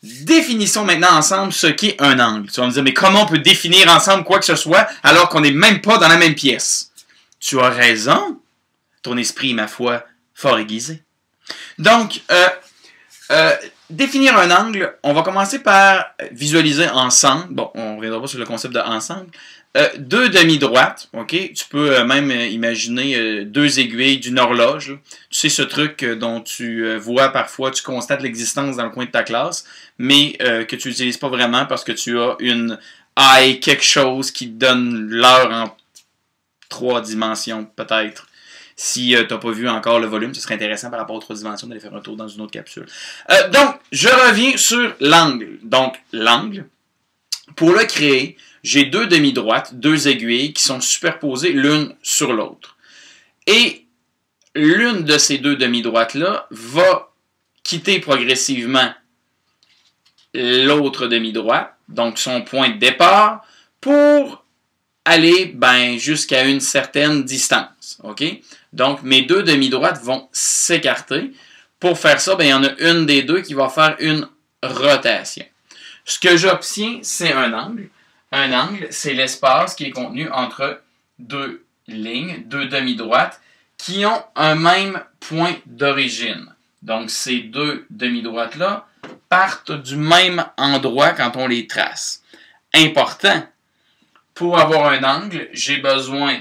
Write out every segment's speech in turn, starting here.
définissons maintenant ensemble ce qu'est un angle. Tu vas me dire, mais comment on peut définir ensemble quoi que ce soit alors qu'on n'est même pas dans la même pièce? Tu as raison. Ton esprit, ma foi, fort aiguisé. Donc, définir un angle, on va commencer par visualiser ensemble. Bon, on ne reviendra pas sur le concept de ensemble. Deux demi-droites, ok? Tu peux même imaginer deux aiguilles d'une horloge. Là. Tu sais ce truc dont tu vois parfois, tu constates l'existence dans le coin de ta classe, mais que tu n'utilises pas vraiment parce que tu as une eye, quelque chose qui te donne l'heure en 3 dimensions, peut-être. Si tu n'as pas vu encore le volume, ce serait intéressant par rapport aux 3 dimensions d'aller faire un tour dans une autre capsule. Donc, je reviens sur l'angle. Donc, l'angle, pour le créer, j'ai deux demi-droites, deux aiguilles qui sont superposées l'une sur l'autre. Et l'une de ces deux demi-droites-là va quitter progressivement l'autre demi-droite, donc son point de départ, pour aller jusqu'à une certaine distance. Okay? Donc, mes deux demi-droites vont s'écarter. Pour faire ça, il y en a une des deux qui va faire une rotation. Ce que j'obtiens, c'est un angle. Un angle, c'est l'espace qui est contenu entre deux lignes, deux demi-droites, qui ont un même point d'origine. Donc, ces deux demi-droites-là partent du même endroit quand on les trace. Important, pour avoir un angle, j'ai besoin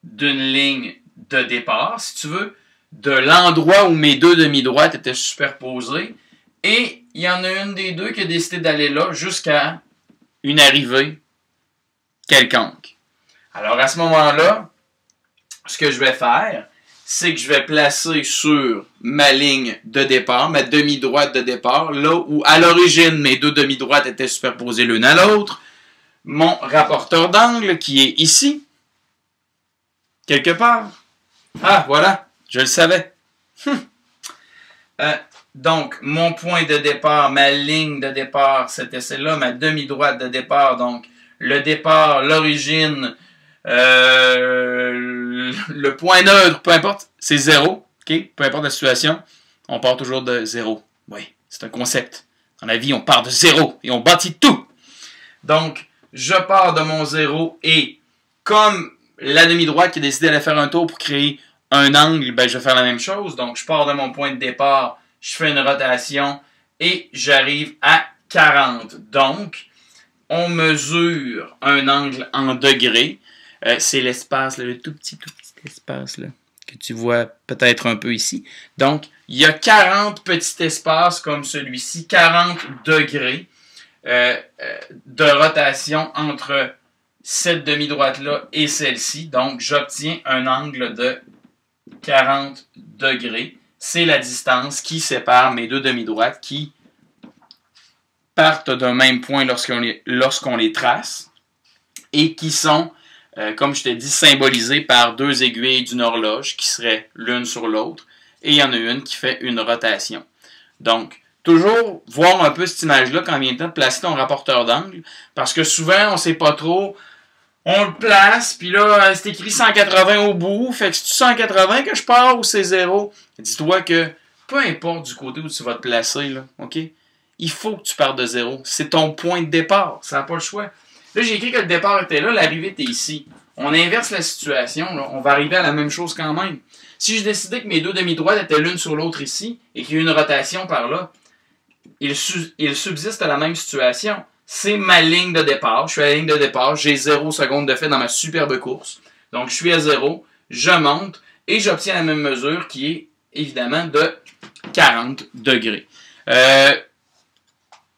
d'une ligne de départ, si tu veux, de l'endroit où mes deux demi-droites étaient superposées, et il y en a une des deux qui a décidé d'aller là jusqu'à une arrivée quelconque. Alors, à ce moment-là, ce que je vais faire, c'est que je vais placer sur ma ligne de départ, ma demi-droite de départ, là où à l'origine mes deux demi-droites étaient superposées l'une à l'autre, mon rapporteur d'angle qui est ici, quelque part. Ah, voilà, je le savais. Donc, mon point de départ, ma ligne de départ, c'était celle-là, ma demi-droite de départ, donc le départ, l'origine, le point neutre, peu importe, c'est 0, okay? Peu importe la situation, on part toujours de 0. Oui, c'est un concept. Dans la vie, on part de 0 et on bâtit tout. Donc, je pars de mon 0 et comme la demi-droite qui a décidé d'aller faire un tour pour créer un angle, je vais faire la même chose. Donc, je pars de mon point de départ, je fais une rotation et j'arrive à 40. Donc, on mesure un angle en degrés. C'est l'espace, le tout petit espace là, que tu vois peut-être un peu ici. Donc, il y a 40 petits espaces comme celui-ci, 40 degrés de rotation entre cette demi-droite-là et celle-ci. Donc, j'obtiens un angle de 40 degrés. C'est la distance qui sépare mes deux demi-droites qui partent d'un même point lorsqu'on les trace et qui sont, comme je t'ai dit, symbolisées par deux aiguilles d'une horloge qui seraient l'une sur l'autre. Et il y en a une qui fait une rotation. Donc, toujours voir un peu cette image-là quand vient le temps de placer ton rapporteur d'angle. Parce que souvent, on ne sait pas trop. On le place, puis là, c'est écrit 180 au bout. Fait que c'est 180 que je pars ou c'est 0? Dis-toi que peu importe du côté où tu vas te placer, là, OK? Il faut que tu partes de 0. C'est ton point de départ. Ça n'a pas le choix. Là, j'ai écrit que le départ était là, l'arrivée était ici. On inverse la situation. Là. On va arriver à la même chose quand même. Si je décidais que mes deux demi-droites étaient l'une sur l'autre ici et qu'il y a une rotation par là, il subsiste la même situation. C'est ma ligne de départ. Je suis à la ligne de départ. J'ai 0 secondes de fait dans ma superbe course. Donc, je suis à 0. Je monte et j'obtiens la même mesure qui est évidemment de 40 degrés.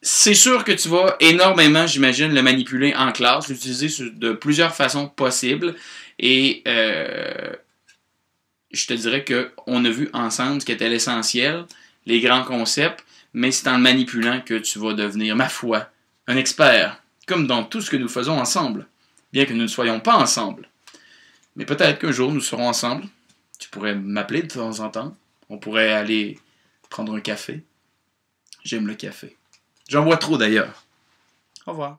C'est sûr que tu vas énormément, j'imagine, le manipuler en classe, l'utiliser de plusieurs façons possibles. Et je te dirais qu'on a vu ensemble ce qui était l'essentiel, les grands concepts, mais c'est en le manipulant que tu vas devenir, ma foi, un expert, comme dans tout ce que nous faisons ensemble, bien que nous ne soyons pas ensemble. Mais peut-être qu'un jour nous serons ensemble. Tu pourrais m'appeler de temps en temps. On pourrait aller prendre un café. J'aime le café. J'en bois trop d'ailleurs. Au revoir.